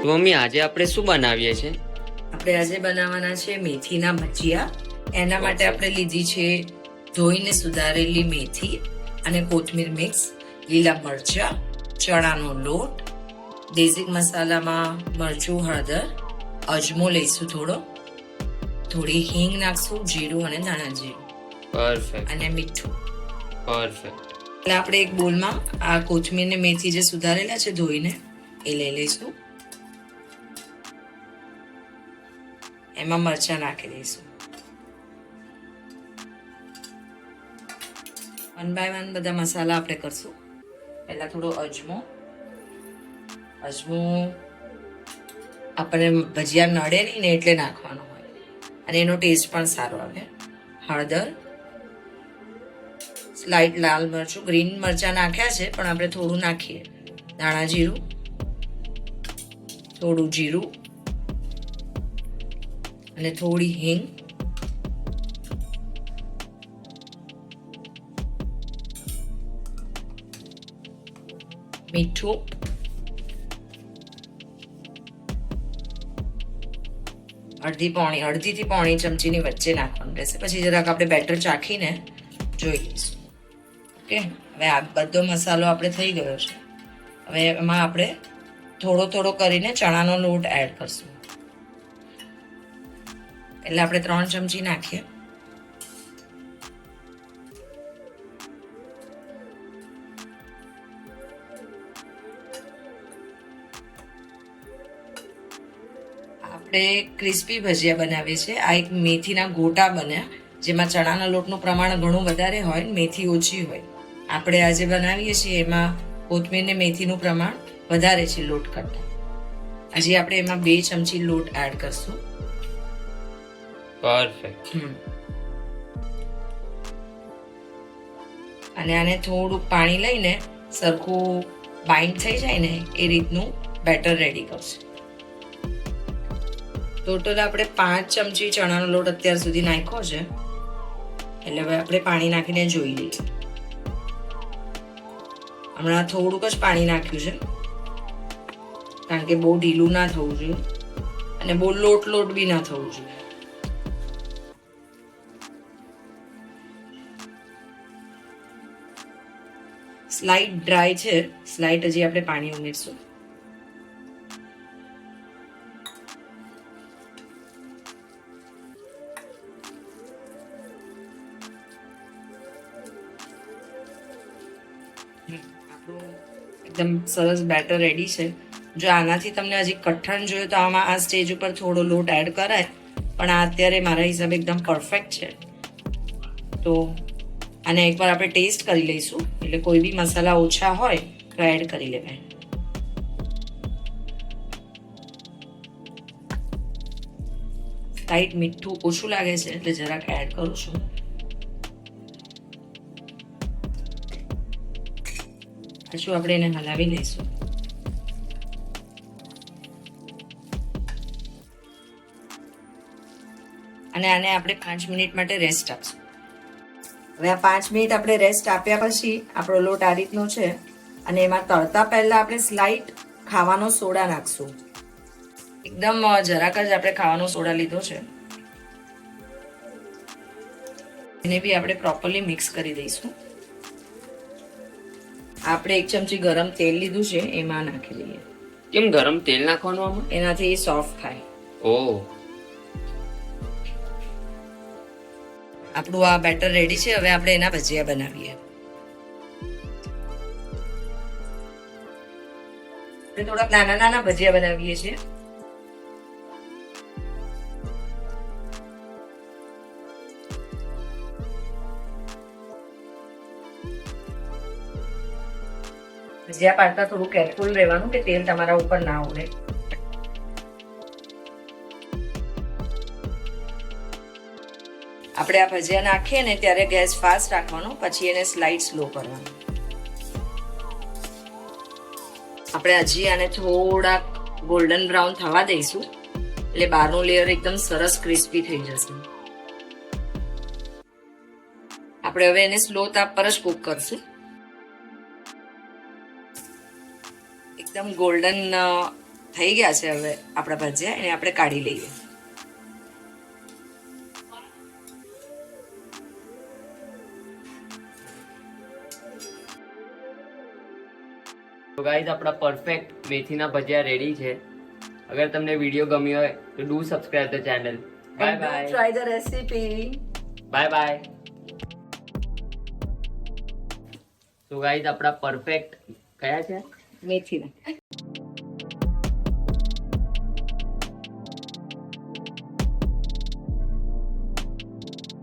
તો મમ્મી આજે આપણે શું બનાવીએ છીએ? આપણે આજે બનાવવાના છે મેથીના ભજીયા. એના માટે આપણે લીધી છે ધોઈને સુધારેલી મેથી અને કોથમીર મિક્સ, લીલા મરચા, ચણાનો લોટ, બેઝિક મસાલામાં મરચું, હળદર, અજમો લઈશું થોડી હિંગ નાખશું, જીરું અને ધાણા જીરું, પરફેક્ટ, અને મીઠું. પરફેક્ટ. એટલે આપણે એક બોલમાં આ કોથમીર ને મેથી જે સુધારેલા છે ધોઈને એ લઈ લઈશું. એમાં મરચા નાખી દઈશું. 1 by 1 બધા મસાલા આપણે કરશું. પહેલા થોડો અજમો આપણને ભજીયા નડે નહીં ને એટલે નાખવાનો હોય અને એનો ટેસ્ટ પણ સારો આવે. હળદર, સ્લાઇટ લાલ મરચું, ગ્રીન મરચા નાખ્યા છે પણ આપણે થોડું નાખીએ. ધાણા જીરું, થોડું જીરું અને થોડી હિંગ, મીઠું, અડધીથી પોણી ચમચીની વચ્ચે નાખવાનું રહેશે. પછી જરાક આપણે બેટર ચાખીને જોઈ લઈશું. ઓકે, હવે આ બધો મસાલો આપણે થઈ ગયો છે. હવે એમાં આપણે થોડો કરીને ચણાનો લોટ એડ કરશું. એટલે આપણે 3 ચમચી નાખીએ. આપણે ક્રિસ્પી ભજીયા બનાવીએ છીએ. આ એક મેથીના ગોટા બન્યા જેમાં ચણાના લોટનું પ્રમાણ ઘણું વધારે હોય, મેથી ઓછી હોય. આપણે આજે બનાવીએ છીએ એમાં કોથમીર ને મેથીનું પ્રમાણ વધારે છે લોટ કરતા. હજી આપણે એમાં 2 ચમચી લોટ એડ કરશું. પરફેક્ટ. અને આને થોડું પાણી લઈને સરખું બાઇન્ડ થઈ જાય ને એ રીતનું બેટર રેડી કરશું. ટોટલ આપણે 5 ચમચી ચણાનો લોટ અત્યાર સુધી નાખ્યો છે. એટલે હવે આપણે પાણી નાખીને જોઈ લઈએ. હમણાં થોડુંક જ પાણી નાખ્યું છે કારણ કે બહુ ઢીલું ના થવું જોઈએ અને બહુ લોટ બી ના થવું જોઈએ. સ્લાઇટ ડ્રાય છે, સ્લાઇટ હજી આપણે પાણી ઉમેરશું. આપણું એકદમ સરસ બેટર રેડી છે. જો આનાથી તમને હજી કઠણ જોઈએ તો આમાં આ સ્ટેજ ઉપર થોડો લોટ એડ કરાય, પણ આ અત્યારે મારા હિસાબે એકદમ પરફેક્ટ છે. તો આને એકવાર આપણે ટેસ્ટ કરી લઈશું. એટલે કોઈ બી મસાલા ઓછા હોય તો એડ કરી લેવાય. ટાઈટ મીઠું ઓછું લાગે છે એટલે જરાક એડ કરું છું. પછી આપણે એને હલાવી લઈશું. અને આને આપણે 5 મિનિટ માટે રેસ્ટ આપશું. હવે આ 5 મિનિટ આપણે રેસ્ટ આપ્યા પછી આપણો લોટ આ રીતનો છે. અને એમાં તળતા પહેલા આપણે સ્લાઇટ ખાવાનો સોડા નાખશું. એકદમ જરાક જ આપણે ખાવાનો સોડા લીધો છે. એને બી આપણે પ્રોપરલી મિક્સ કરી દઈશું. આપણે 1 ચમચી ગરમ તેલ લીધું છે એમાં નાખી દઈએ. કેમ ગરમ તેલ નાખવાનું આમાં? એનાથી સોફ્ટ થાય. ઓહ, આપણું આ બેટર રેડી છે. હવે આપણે એના ભજીયા બનાવીએ. આપણે થોડાક નાના ભજીયા બનાવીએ છીએ. ભજીયા પાડતા થોડું કેરફુલ રહેવાનું કે તેલ તમારા ઉપર ના ઉડે. આપણે આ ભજીયા નાખીએ ને ત્યારે ગેસ ફાસ્ટ રાખવાનો, પછી એને સ્લાઇડ સ્લો કરવાનો. આપણે હજી આને થોડાક ગોલ્ડન બ્રાઉન થવા દઈશું એટલે બહારનું લેયર એકદમ સરસ ક્રિસ્પી થઈ જશે. આપણે હવે એને સ્લો તાપ પર જ કુક કરશું. એકદમ ગોલ્ડન થઈ ગયા છે હવે આપણા ભજીયા, એને આપણે કાઢી લઈએ. તો ગાઈઝ આપણા પરફેક્ટ મેથીના ભજીયા રેડી છે. અગર તમને વિડીયો ગમ્યો હોય તો do subscribe the channel. Bye bye. Try the recipe. Bye bye. તો ગાઈઝ આપણા પરફેક્ટ કયા છે? મેથીના